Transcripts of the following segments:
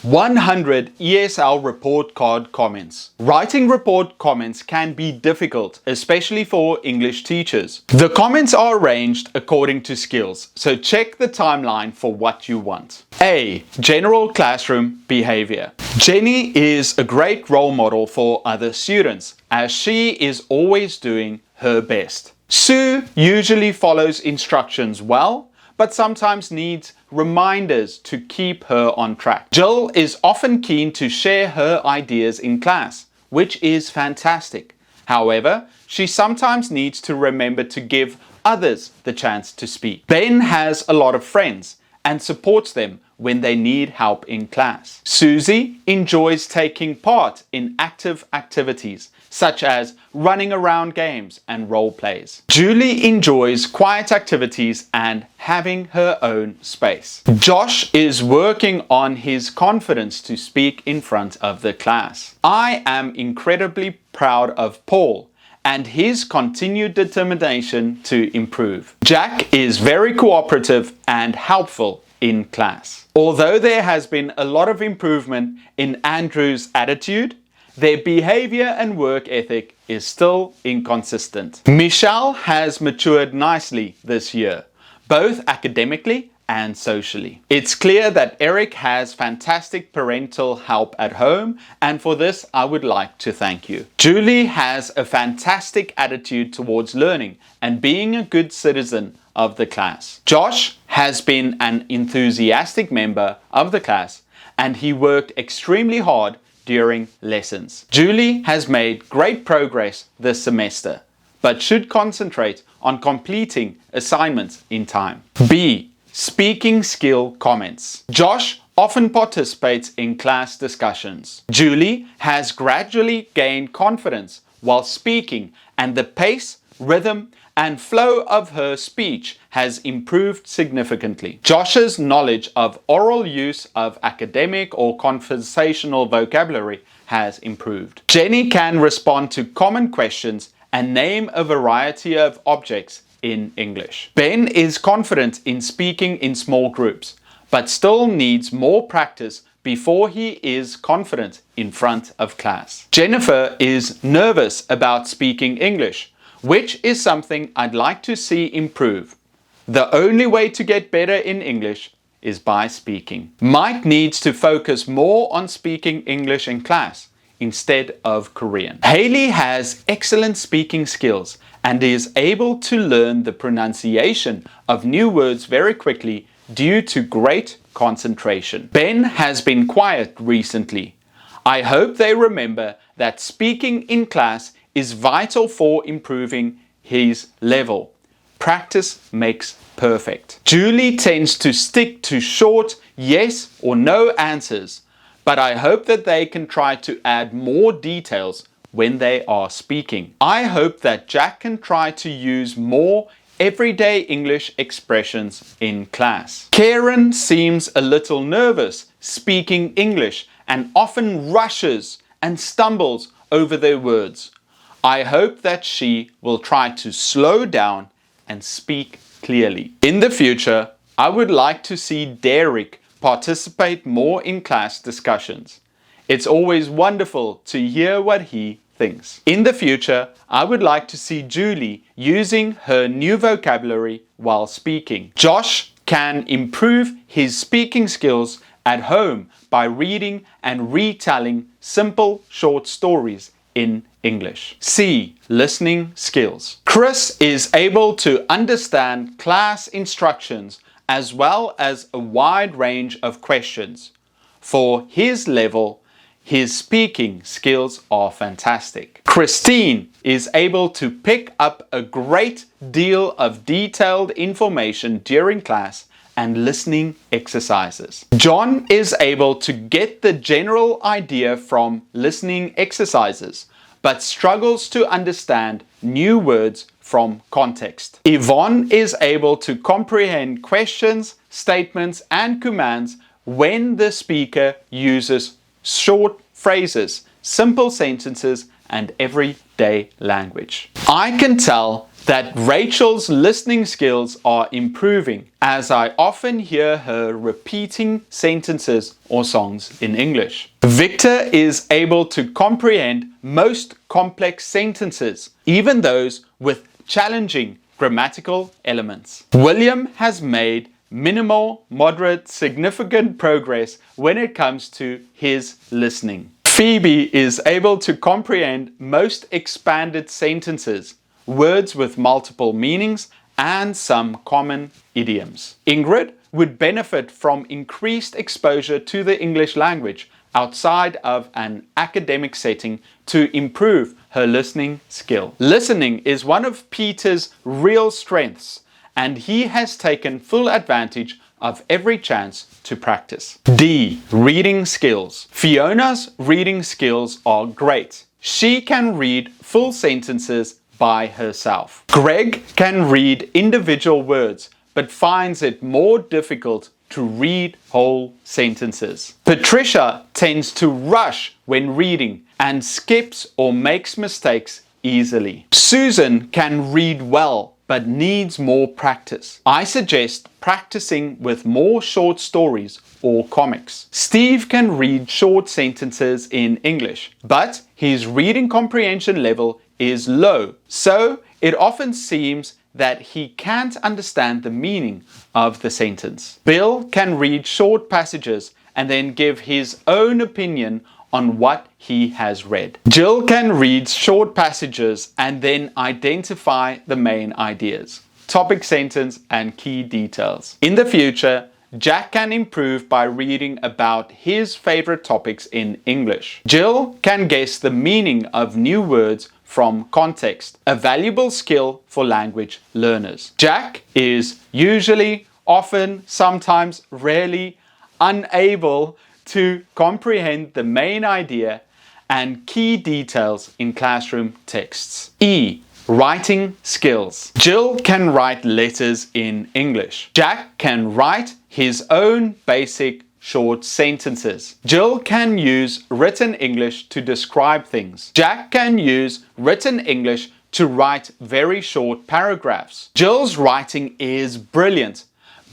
100 ESL report card comments. Writing report comments can be difficult, especially for English teachers. The comments are arranged according to skills, so check the timeline for what you want. A. General classroom behavior. Jenny is a great role model for other students, as she is always doing her best. Sue usually follows instructions well, but sometimes needs reminders to keep her on track. Jill is often keen to share her ideas in class, which is fantastic. However, she sometimes needs to remember to give others the chance to speak. Ben has a lot of friends and supports them when they need help in class. Susie enjoys taking part in active activities, such as running around games and role plays. Julie enjoys quiet activities and having her own space. Josh is working on his confidence to speak in front of the class. I am incredibly proud of Paul and his continued determination to improve. Jack is very cooperative and helpful in class. Although there has been a lot of improvement in Andrew's attitude, their behavior and work ethic is still inconsistent. Michelle has matured nicely this year, both academically and socially. It's clear that Eric has fantastic parental help at home, and for this I would like to thank you. Julie has a fantastic attitude towards learning and being a good citizen of the class. Josh has been an enthusiastic member of the class, and he worked extremely hard during lessons. Julie has made great progress this semester, but should concentrate on completing assignments in time. B. Speaking skill comments. Josh often participates in class discussions. Julie has gradually gained confidence while speaking, and the pace, rhythm, and flow of her speech has improved significantly. Josh's knowledge of oral use of academic or conversational vocabulary has improved. Jenny can respond to common questions and name a variety of objects in English. Ben is confident in speaking in small groups, but still needs more practice before he is confident in front of class. Jennifer is nervous about speaking English, which is something I'd like to see improve. The only way to get better in English is by speaking. Mike needs to focus more on speaking English in class instead of Korean. Haley has excellent speaking skills and is able to learn the pronunciation of new words very quickly due to great concentration. Ben has been quiet recently. I hope they remember that speaking in class is vital for improving his level. Practice makes perfect. Julie tends to stick to short yes or no answers, but I hope that they can try to add more details when they are speaking. I hope that Jack can try to use more everyday English expressions in class. Karen seems a little nervous speaking English and often rushes and stumbles over their words. I hope that she will try to slow down and speak clearly. In the future, I would like to see Derek participate more in class discussions. It's always wonderful to hear what he thinks. In the future, I would like to see Julie using her new vocabulary while speaking. Josh can improve his speaking skills at home by reading and retelling simple short stories in English. C. Listening skills. Chris is able to understand class instructions as well as a wide range of questions. For his level, his speaking skills are fantastic. Christine is able to pick up a great deal of detailed information during class and listening exercises. John is able to get the general idea from listening exercises, but struggles to understand new words from context. Yvonne is able to comprehend questions, statements, and commands when the speaker uses short phrases, simple sentences, and everyday language. I can tell that Rachel's listening skills are improving, as I often hear her repeating sentences or songs in English. Victor is able to comprehend most complex sentences, even those with challenging grammatical elements. William has made minimal, moderate, significant progress when it comes to his listening. Phoebe is able to comprehend most expanded sentences, words with multiple meanings, and some common idioms. Ingrid would benefit from increased exposure to the English language outside of an academic setting to improve her listening skill. Listening is one of Peter's real strengths, and he has taken full advantage of every chance to practice. D. Reading skills. Fiona's reading skills are great. She can read full sentences by herself. Greg can read individual words, but finds it more difficult to read whole sentences. Patricia tends to rush when reading and skips or makes mistakes easily. Susan can read well, but needs more practice. I suggest practicing with more short stories or comics. Steve can read short sentences in English, but his reading comprehension level is low, so it often seems that he can't understand the meaning of the sentence. Bill can read short passages and then give his own opinion on what he has read. Jill can read short passages and then identify the main ideas, topic sentence, and key details. In the future, Jack can improve by reading about his favorite topics in English. Jill can guess the meaning of new words from context, a valuable skill for language learners. Jack is usually, often, sometimes, rarely unable to comprehend the main idea and key details in classroom texts. E. Writing skills. Jill can write letters in English. Jack can write his own basic short sentences. Jill can use written English to describe things. Jack can use written English to write very short paragraphs. Jill's writing is brilliant,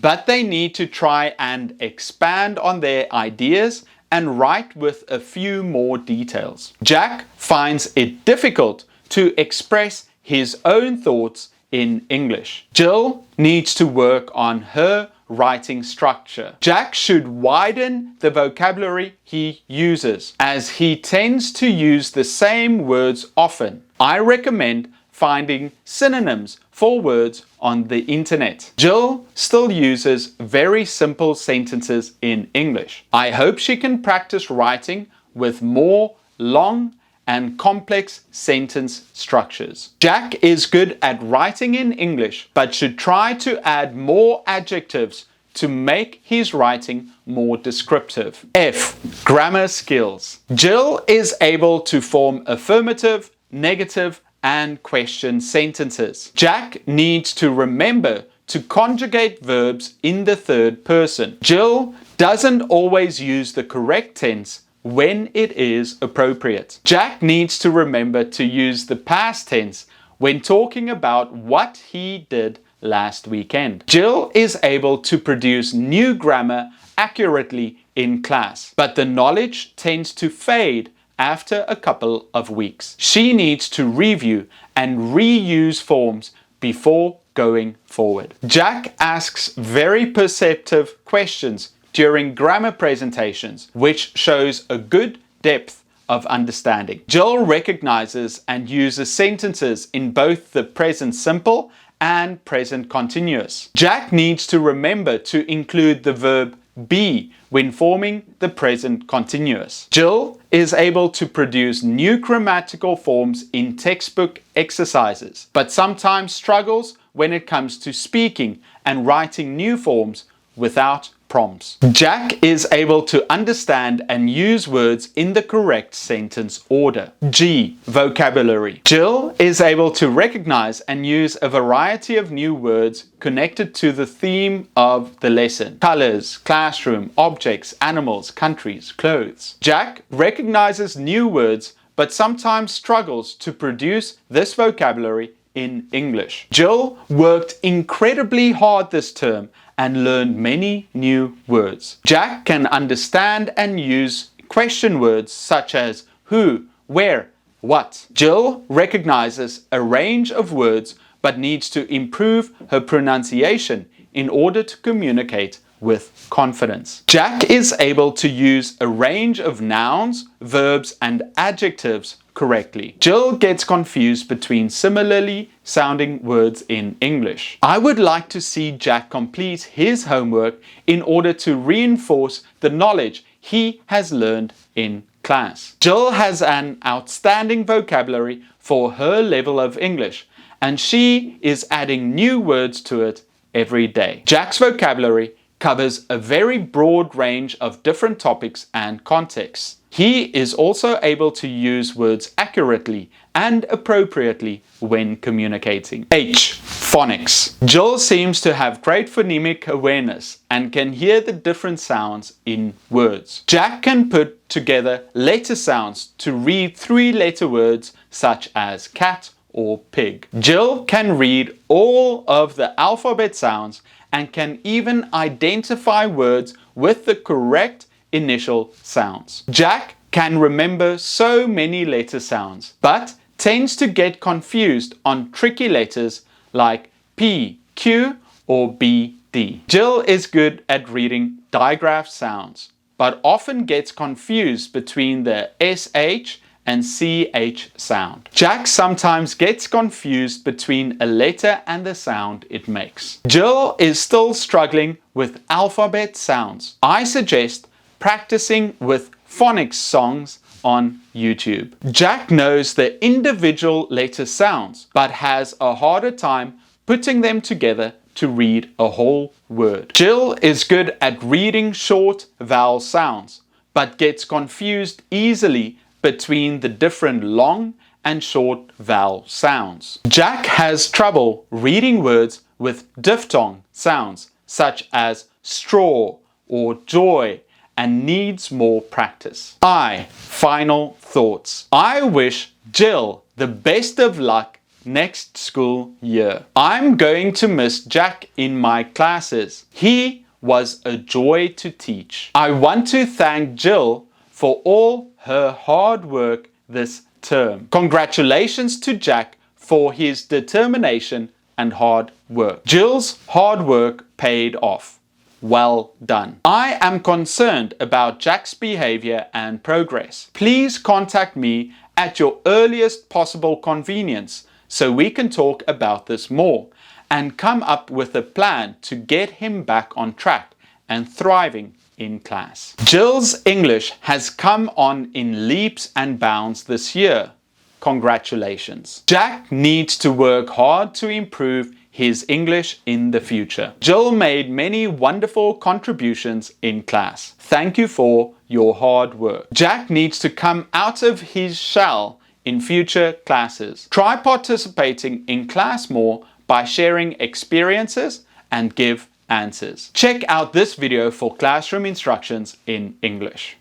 but they need to try and expand on their ideas and write with a few more details. Jack finds it difficult to express his own thoughts in English. Jill needs to work on her writing structure. Jack should widen the vocabulary he uses, as he tends to use the same words often. I recommend finding synonyms for words on the internet. Jill still uses very simple sentences in English. I hope she can practice writing with more long and complex sentence structures. Jack is good at writing in English, but should try to add more adjectives to make his writing more descriptive. F. Grammar skills. Jill is able to form affirmative, negative, and question sentences. Jack needs to remember to conjugate verbs in the third person. Jill doesn't always use the correct tense when it is appropriate. Jack needs to remember to use the past tense when talking about what he did last weekend. Jill is able to produce new grammar accurately in class, but the knowledge tends to fade after a couple of weeks. She needs to review and reuse forms before going forward. Jack asks very perceptive questions during grammar presentations, which shows a good depth of understanding. Jill recognizes and uses sentences in both the present simple and present continuous. Jack needs to remember to include the verb be when forming the present continuous. Jill is able to produce new grammatical forms in textbook exercises, but sometimes struggles when it comes to speaking and writing new forms without prompts. Jack is able to understand and use words in the correct sentence order. G. Vocabulary. Jill is able to recognize and use a variety of new words connected to the theme of the lesson. Colors, classroom, objects, animals, countries, clothes. Jack recognizes new words but sometimes struggles to produce this vocabulary in English. Jill worked incredibly hard this term and learned many new words. Jack can understand and use question words such as who, where, what. Jill recognizes a range of words but needs to improve her pronunciation in order to communicate with confidence. Jack is able to use a range of nouns, verbs, and adjectives correctly. Jill gets confused between similarly sounding words in English. I would like to see Jack complete his homework in order to reinforce the knowledge he has learned in class. Jill has an outstanding vocabulary for her level of English, and she is adding new words to it every day. Jack's vocabulary covers a very broad range of different topics and contexts. He is also able to use words accurately and appropriately when communicating. H. Phonics. Jill seems to have great phonemic awareness and can hear the different sounds in words. Jack can put together letter sounds to read three-letter words such as cat or pig. Jill can read all of the alphabet sounds and can even identify words with the correct initial sounds. Jack can remember so many letter sounds, but tends to get confused on tricky letters like P, Q, or B, D. Jill is good at reading digraph sounds, but often gets confused between the SH and CH sound. Jack sometimes gets confused between a letter and the sound it makes. Jill is still struggling with alphabet sounds. I suggest practicing with phonics songs on YouTube. Jack knows the individual letter sounds, but has a harder time putting them together to read a whole word. Jill is good at reading short vowel sounds, but gets confused easily between the different long and short vowel sounds. Jack has trouble reading words with diphthong sounds such as straw or joy and needs more practice. Final thoughts. I wish Jill the best of luck next school year. I'm going to miss Jack in my classes. He was a joy to teach. I want to thank Jill for all her hard work this term. Congratulations to Jack for his determination and hard work. Jill's hard work paid off. Well done. I am concerned about Jack's behavior and progress. Please contact me at your earliest possible convenience so we can talk about this more and come up with a plan to get him back on track and thriving in class. Jill's English has come on in leaps and bounds this year. Congratulations. Jack needs to work hard to improve his English in the future. Jill made many wonderful contributions in class. Thank you for your hard work. Jack needs to come out of his shell in future classes. Try participating in class more by sharing experiences and give answers. Check out this video for classroom instructions in English.